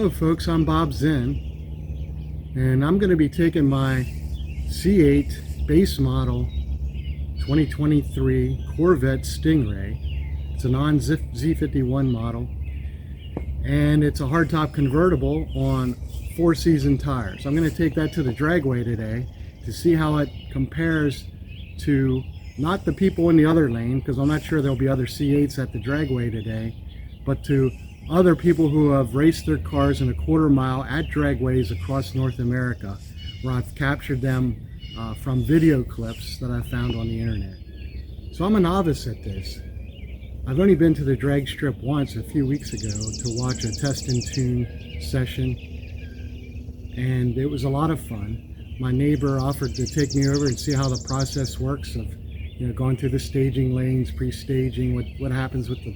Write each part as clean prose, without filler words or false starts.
Hello folks, I'm Bob Zinn, and I'm going to be taking my C8 base model 2023 Corvette Stingray. It's a non-Z51 model, and it's a hardtop convertible on 4-season tires. I'm going to take that to the Dragway today to see how it compares to not the people in the other lane, because I'm not sure there'll be other C8s at the Dragway today, but to other people who have raced their cars in a quarter mile at dragways across North America, where I've captured them from video clips that I found on the internet. So I'm a novice at this. I've only been to the drag strip once a few weeks ago to watch a test and tune session, and it was a lot of fun. My neighbor offered to take me over and see how the process works of, going through the staging lanes, pre-staging, what happens with the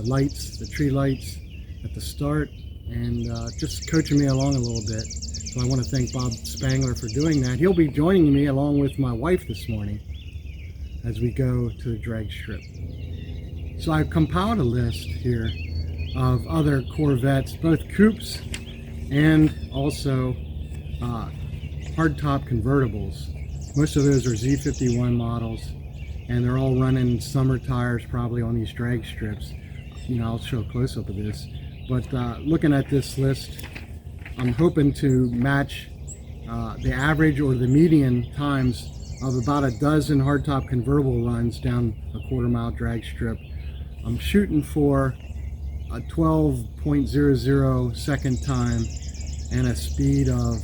lights, the tree lights at the start, and just coaching me along a little bit. So I want to thank Bob Spangler for doing that. He'll be joining me along with my wife this morning as we go to the drag strip. So I've compiled a list here of other Corvettes, both coupes and also hardtop convertibles. Most of those are Z51 models, and they're all running summer tires probably on these drag strips. I'll show a close-up of this, but looking at this list, I'm hoping to match the average or the median times of about a dozen hardtop convertible runs down a quarter-mile drag strip. I'm shooting for a 12.00 second time and a speed of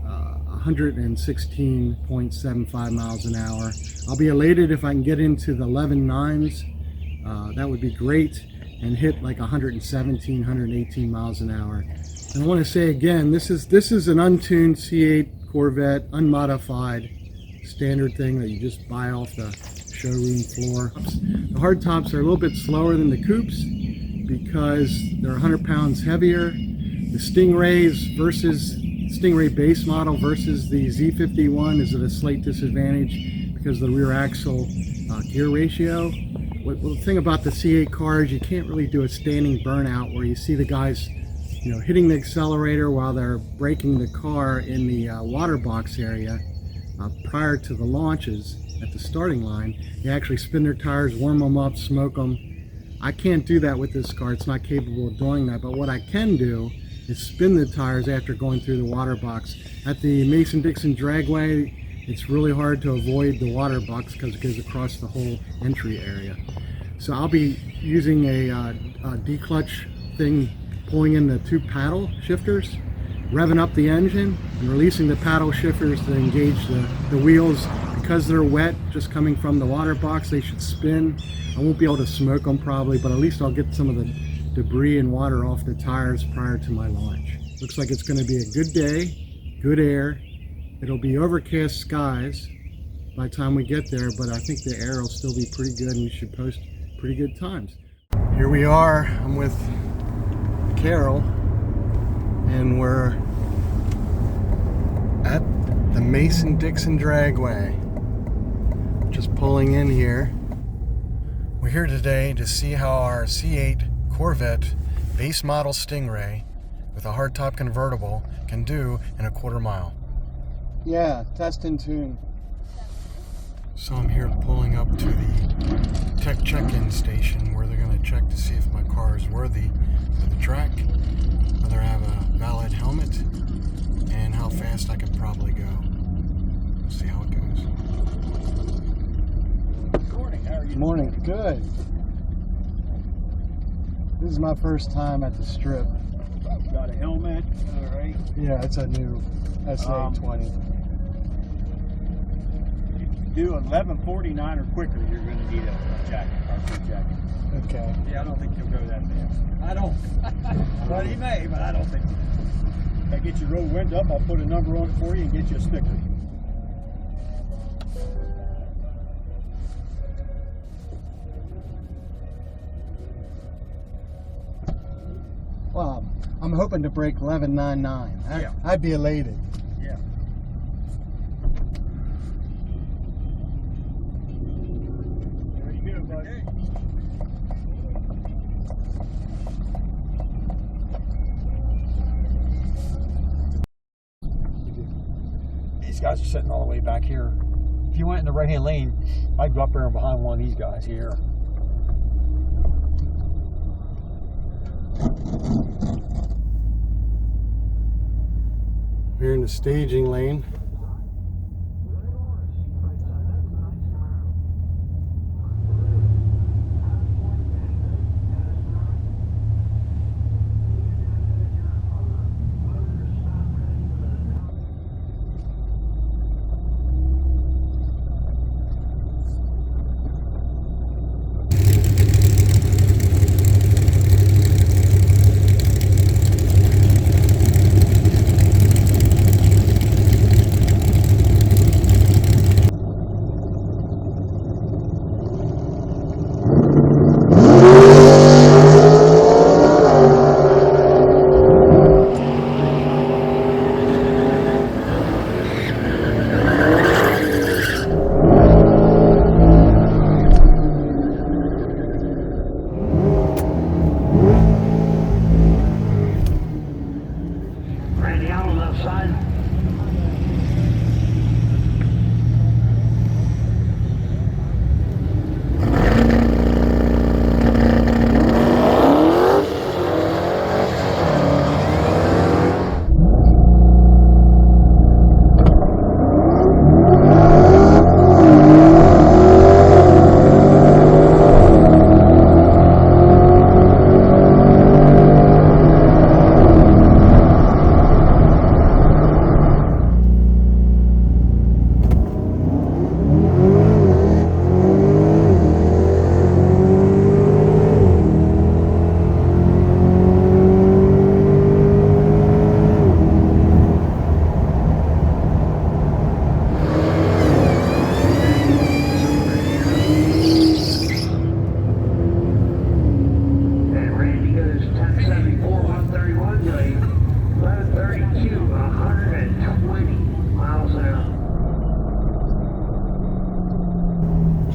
116.75 miles an hour. I'll be elated if I can get into the 11.9s. That would be great, and hit like 117, 118 miles an hour. And I want to say again, this is an untuned C8 Corvette, unmodified, standard thing that you just buy off the showroom floor. The hardtops are a little bit slower than the coupes because they're 100 pounds heavier. The Stingrays Stingray base model versus the Z51 is at a slight disadvantage because of the rear axle gear ratio. Well, the thing about the C8 cars, you can't really do a standing burnout where you see the guys, hitting the accelerator while they're braking the car in the water box area prior to the launches at the starting line. They actually spin their tires, warm them up, smoke them. I can't do that with this car. It's not capable of doing that. But what I can do is spin the tires after going through the water box. At the Mason Dixon Dragway, it's really hard to avoid the water box because it goes across the whole entry area. So I'll be using a D-clutch thing, pulling in the 2 paddle shifters, revving up the engine, and releasing the paddle shifters to engage the wheels. Because they're wet, just coming from the water box, they should spin. I won't be able to smoke them probably, but at least I'll get some of the debris and water off the tires prior to my launch. Looks like it's going to be a good day, good air. It'll be overcast skies by the time we get there, but I think the air will still be pretty good and we should post pretty good times. Here we are, I'm with Carol, and we're at the Mason Dixon Dragway. Just pulling in here. We're here today to see how our C8 Corvette base model Stingray with a hardtop convertible can do in a quarter mile. Yeah, test and tune. So I'm here pulling up to the tech check-in station where they're going to check to see if my car is worthy for the track, whether I have a valid helmet, and how fast I can probably go. We'll see how it goes. Good morning, how are you? Morning, good. This is my first time at the strip. Got a helmet, all right. Yeah, it's a new SA20. Do 11:49 or quicker, you're going to need a jacket, RC jacket. Okay. Yeah, I don't think you'll go that fast. I don't. Well, he may, but I don't think. If I get your road wind up, I'll put a number on it for you and get you a sticker. Well, I'm hoping to break 11.99. Yeah. I'd be elated. Yeah. There you go, buddy. Okay. guys are sitting all the way back here. If you went in the right-hand lane, I'd go up there and behind one of these guys here. We're in the staging lane.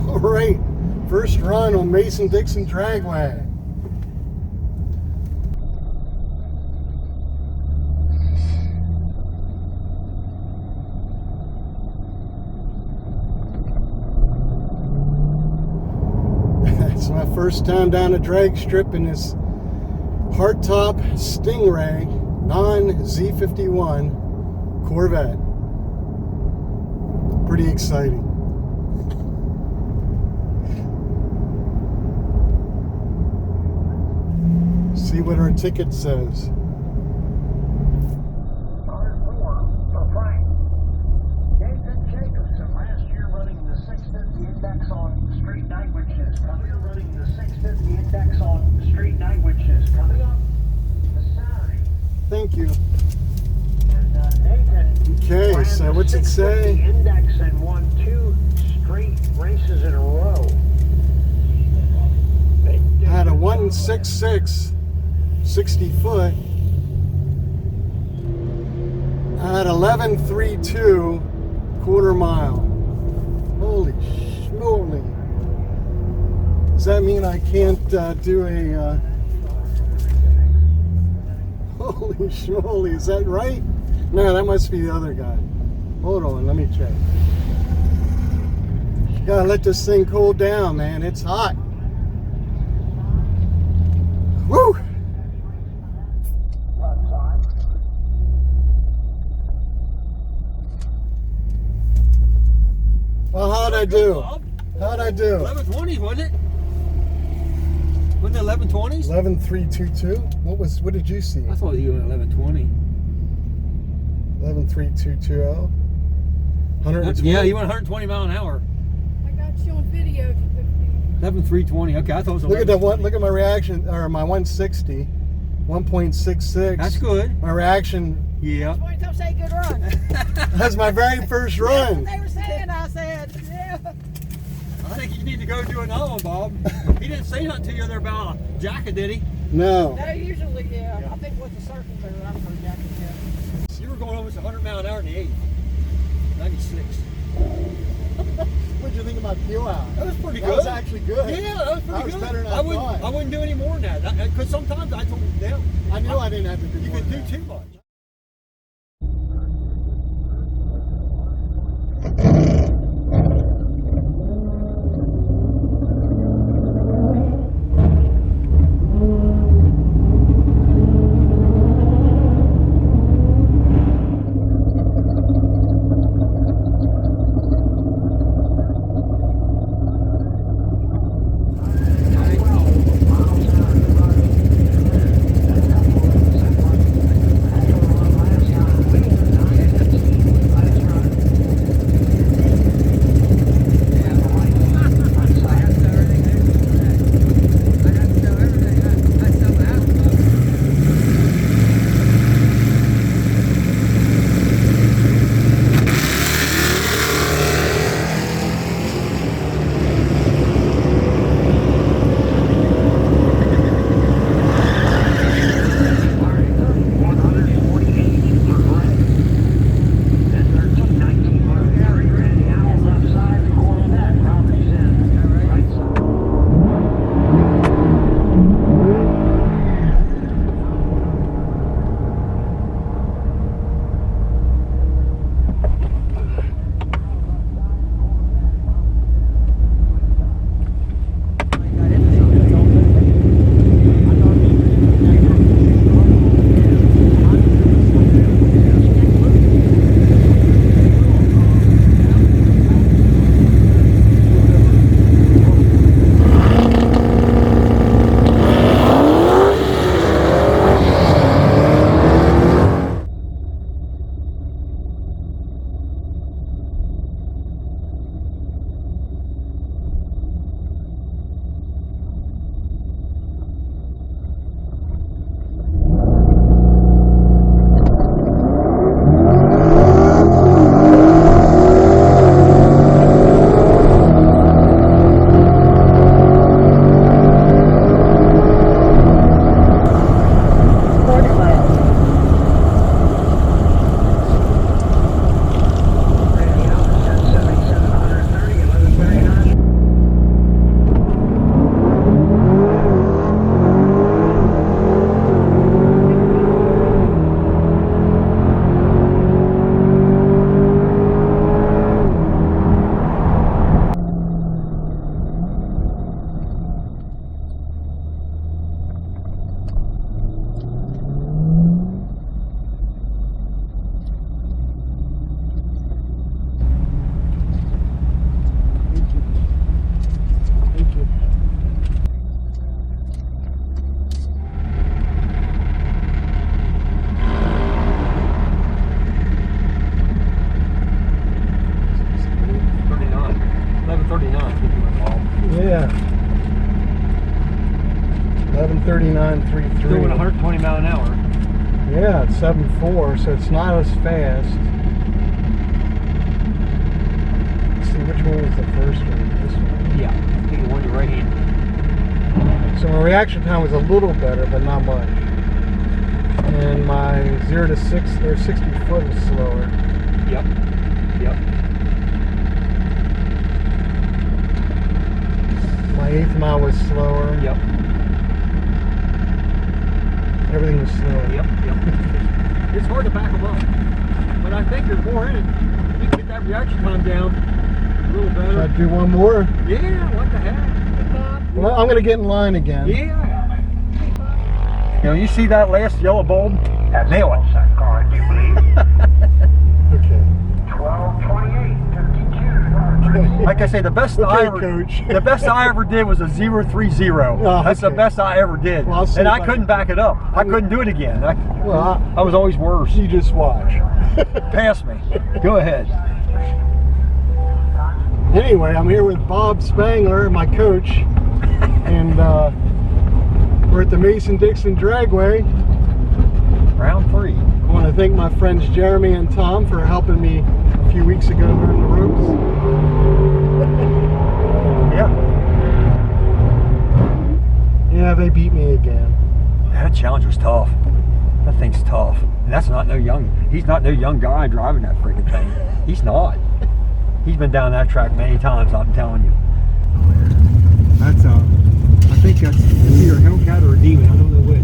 Alright, first run on Mason Dixon Dragway. It's my first time down a drag strip in this hardtop Stingray non-Z51 Corvette. Pretty exciting. See what our ticket says. For Frank. Nathan Jacobson, last year running the 650 index on street night, which is coming up. Running the 650 index on street night, which is coming up this Saturday. Thank you. And Nathan. Okay, so what's it say? Index and won 2 straight races in a row. I had a 166. 60 foot. I had 11.32 quarter mile. Holy schmoly. Does that mean I can't do a holy schmoly, is that right? No, that must be the other guy. Hold on, let me check. Gotta let this thing cool down, man. It's hot. Woo! Well, how'd I do? How'd I do? 1120, wasn't it? Wasn't it 1120s? 11.322. What did you see? I thought you were 1120. 11.3220. 120. Yeah, you went 120 mile an hour. I got you on video. 11.320. Okay, I thought it was 11. Look at that one. Look at my reaction, or my 160, 1.66. That's good. My reaction. Yeah. Wait till I say good run. That's my very first That's run. what they were saying. I said, yeah. I think you need to go do another one, Bob. He didn't say nothing to you there about a jacket, did he? No. No, usually, yeah. I think with the circle there, I haven't heard jacket yet. So you were going almost 100 mile an hour in the 80. 96. What'd you think of my peel out? That was pretty That good. was actually good. Yeah, that was pretty That was good. better than I wouldn't, thought. I wouldn't do any more than that. Because sometimes I told them, I knew I didn't have to do you more could than do that. too much. 11:39.33. Doing 120 mile an hour. Yeah, it's 7.4, so it's not as fast. Let's see, which one was the first one? This one? Yeah, I think the one you're right hand. So my reaction time was a little better, but not much. And my 0 to 60 foot was slower. Yep. Yep. My 8th mile was slower. Yep. Everything was slower. Yep. Yep. It's hard to back them up, but I think there's more in it. You can get that reaction time down a little better. Should I do one more? Yeah. What the heck? Well, I'm going to get in line again. Yeah. You know, you see that last yellow bulb? That's Nail the it. set car, do you believe? Okay. 12:28, 52. Like I say, the best Okay, Coach. the best I ever did was a 030. Oh, That's the okay. best I ever did, Well, I'll see and if I couldn't back it up. I couldn't do it again. Well, I was always worse. you just watch. Pass me. Go ahead. Anyway, I'm here with Bob Spangler, my coach, and we're at the Mason Dixon Dragway. Round 3. I want to thank my friends Jeremy and Tom for helping me a few weeks ago learn the ropes. Yeah. Yeah, they beat me again. That challenge was tough. That thing's tough. And that's not no young. He's not no young guy driving that freaking thing. He's not. He's been down that track many times, I'm telling you. That's I think that's either a Hellcat or a Demon. I don't know which. I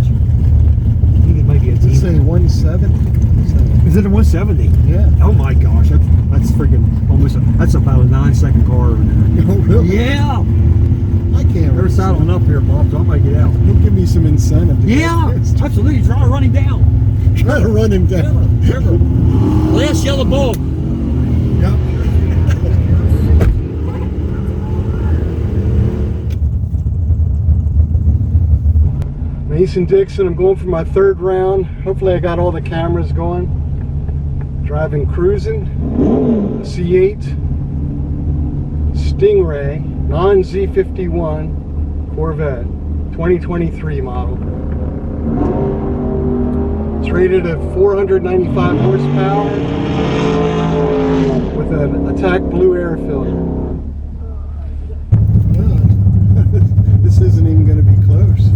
think it might be a Does it say Demon. 170? Is it a 170? Yeah. Oh my gosh, that's freaking almost. That's about a 9-second car over there. Oh, really? Yeah. I can't. They're saddling up here, Bob, so I might get out. He'll give me some incentive. Yeah, absolutely. Try to run him down. Try to run him down. Remember, last yellow bulb. Yep. Mason Dixon, I'm going for my 3rd round. Hopefully I got all the cameras going. Driving Cruising, C8, Stingray, non-Z51 Corvette, 2023 model. It's rated at 495 horsepower with an attack blue air filter. This isn't even going to be close.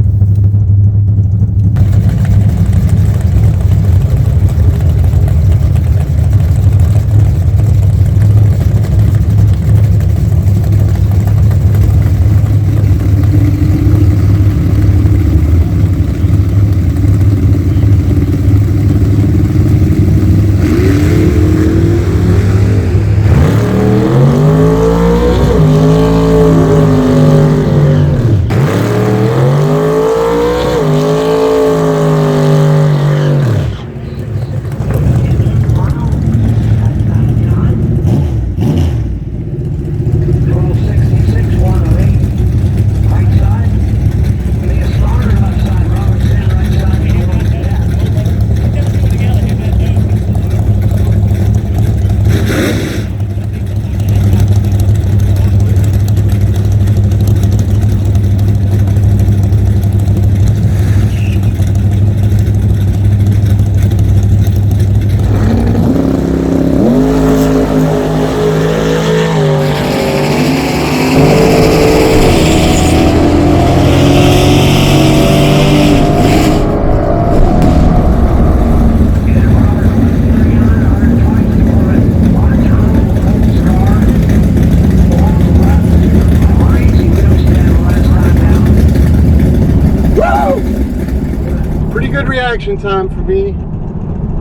Reaction time for me.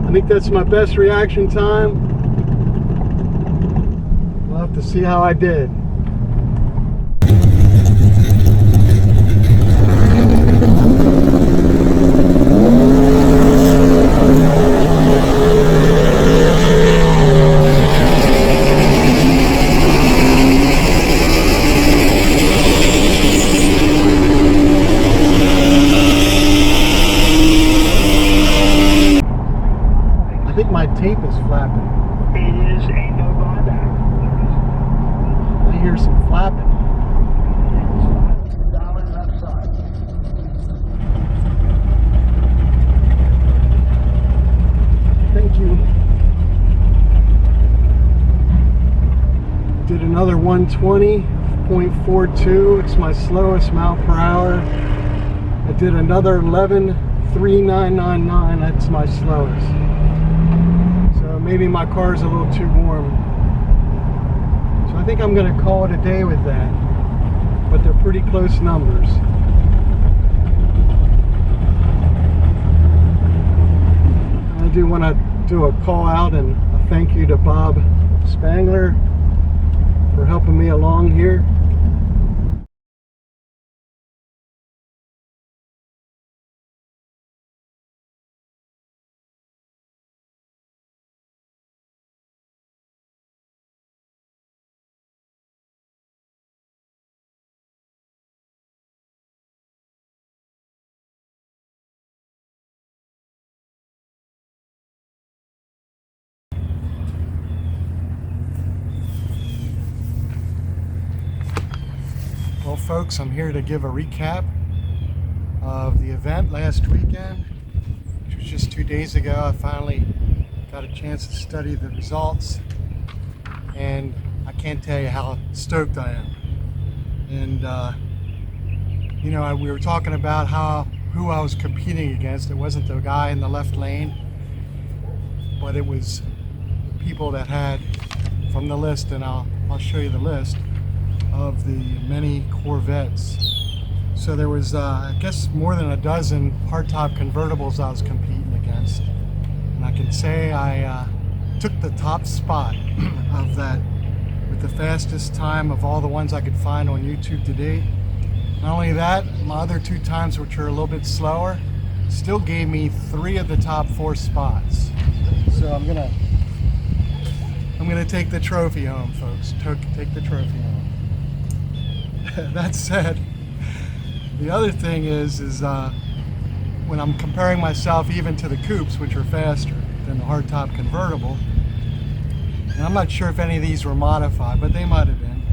I think that's my best reaction time. We'll have to see how I did. I think my tape is flapping. It is a no buyback. I hear some flapping. $5 upside. Another 120.42. It's my slowest mile per hour. I did another 11.3999. That's my slowest. So maybe my car's a little too warm. So I think I'm going to call it a day with that. But they're pretty close numbers. I do want to do a call out and a thank you to Bob Spangler for helping me along here. Well, folks, I'm here to give a recap of the event last weekend, which was just 2 days ago. I finally got a chance to study the results, and I can't tell you how stoked I am. And you know, we were talking about who I was competing against. It wasn't the guy in the left lane, but it was people that had from the list, and I'll show you the list of the many Corvettes. So there was, I guess, more than a dozen hardtop convertibles I was competing against. And I can say I took the top spot of that with the fastest time of all the ones I could find on YouTube to date. Not only that, my other 2 times, which are a little bit slower, still gave me 3 of the top 4 spots. So I'm gonna take the trophy home, folks. Take the trophy home. That said, the other thing is when I'm comparing myself even to the coupes, which are faster than the hardtop convertible, and I'm not sure if any of these were modified, but they might have been,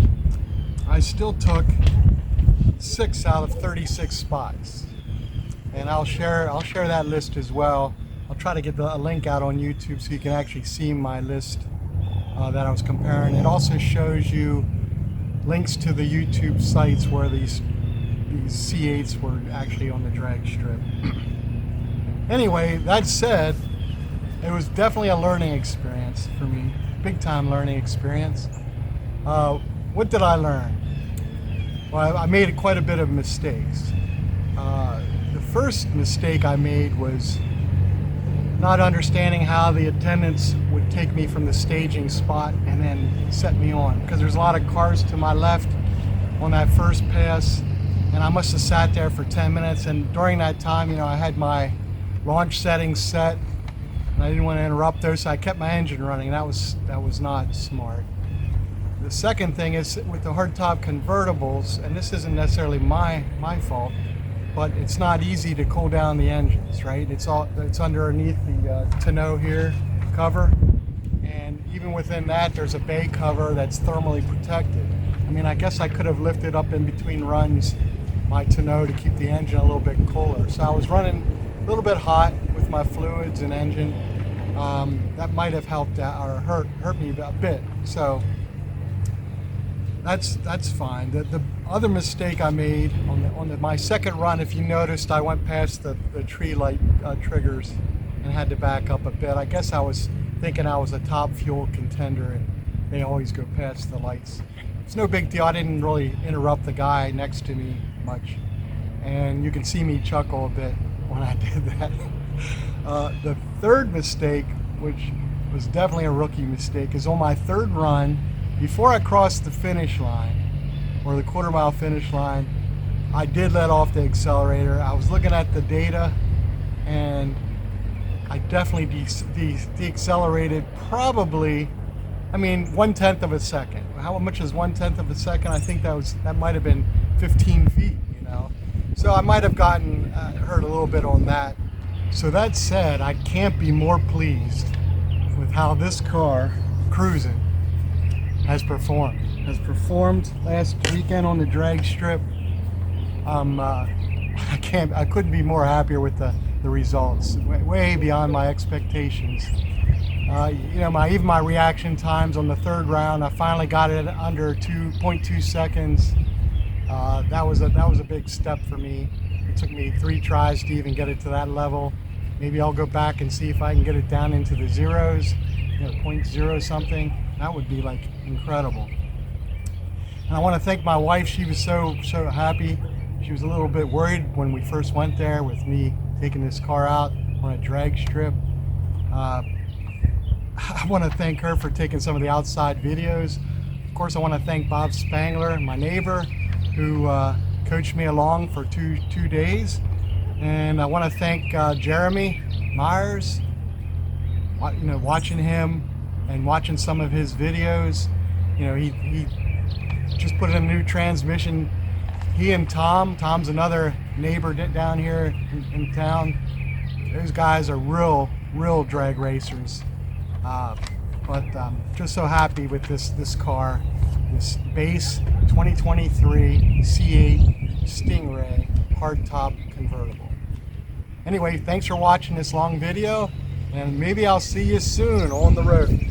I still took 6 out of 36 spots. And I'll share that list as well. I'll try to get a link out on YouTube so you can actually see my list that I was comparing. It also shows you links to the YouTube sites where these C8s were actually on the drag strip. Anyway, that said, it was definitely a learning experience for me. Big time learning experience. What did I learn? Well, I made quite a bit of mistakes. The first mistake I made was not understanding how the attendants would take me from the staging spot and then set me on, because there's a lot of cars to my left on that first pass, and I must have sat there for 10 minutes, and during that time, you know, I had my launch settings set and I didn't want to interrupt those, so I kept my engine running. That was not smart. The second thing is with the hardtop convertibles, and this isn't necessarily my fault, but it's not easy to cool down the engines, right? It's underneath the tonneau here cover, and even within that there's a bay cover that's thermally protected. I mean, I guess I could have lifted up in between runs my tonneau to keep the engine a little bit cooler. So I was running a little bit hot with my fluids and engine. That might have helped out or hurt me a bit. So that's fine. The other mistake I made on my second run, if you noticed, I went past the tree light triggers and had to back up a bit. I guess I was thinking I was a top fuel contender and they always go past the lights. It's no big deal. I didn't really interrupt the guy next to me much, and you can see me chuckle a bit when I did that. The third mistake, which was definitely a rookie mistake, is on my third run, before I crossed the finish line, or the quarter-mile finish line, I did let off the accelerator. I was looking at the data, and I definitely deaccelerated probably, I mean, 1/10 of a second. How much is 1/10 of a second? I think that might have been 15 feet, you know. So I might have gotten hurt a little bit on that. So that said, I can't be more pleased with how this car, cruising, has performed last weekend on the drag strip. I couldn't be more happier with the results, way beyond my expectations. You know, even my reaction times on the third round, I finally got it under 2.2 seconds. That was a big step for me. It took me 3 tries to even get it to that level. Maybe I'll go back and see if I can get it down into the zeros, you know, 0.0 something. That would be like incredible. And I want to thank my wife. She was so happy. She was a little bit worried when we first went there with me taking this car out on a drag strip. I want to thank her for taking some of the outside videos. Of course, I want to thank Bob Spangler, my neighbor, who coached me along for two days. And I want to thank Jeremy Myers. You know, watching him and watching some of his videos, you know, he just put in a new transmission. He and Tom's another neighbor down here in town. Those guys are real drag racers. But I'm just so happy with this car, this base 2023 C8 Stingray hardtop convertible. Anyway, thanks for watching this long video, and maybe I'll see you soon on the road.